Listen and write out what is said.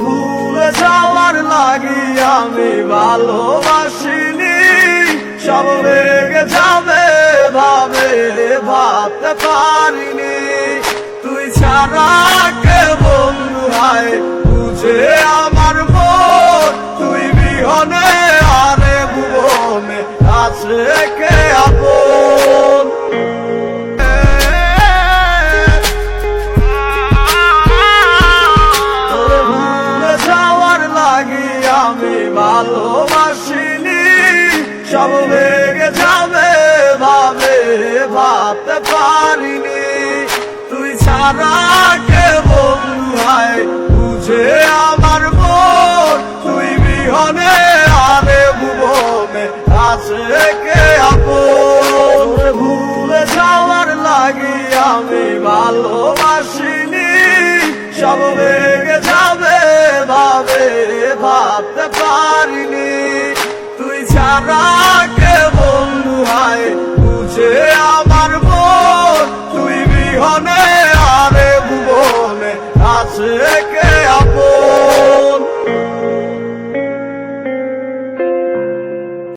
ভুলে যাওয়ার লাগি আমি ভালোবাসিনি, সব ভেঙে যাবে ভাবে ভাবতে পারিনি। তুই ছাড়া কে বন্ধু হায় বুঝে আমার মন, তুই বিহনে আরে ভুবনে আছে কে আপন। আমি ভালোবাসিনি, সব ভেঙে যাবে ভাবে ভাবতে পারিনি। তুই ছাড়া কে বন্ধু হায় বুঝে আমার মন, তুই বিহনে আরে ভুবনে আছে কে আপন। ভুলে যাওয়ার লাগি আমি ভালোবাসিনি, সব ভেঙে যাবে ভাবে ভাবতে পারিনি। তুই ছাড়া কে বন্ধু হায় বুঝে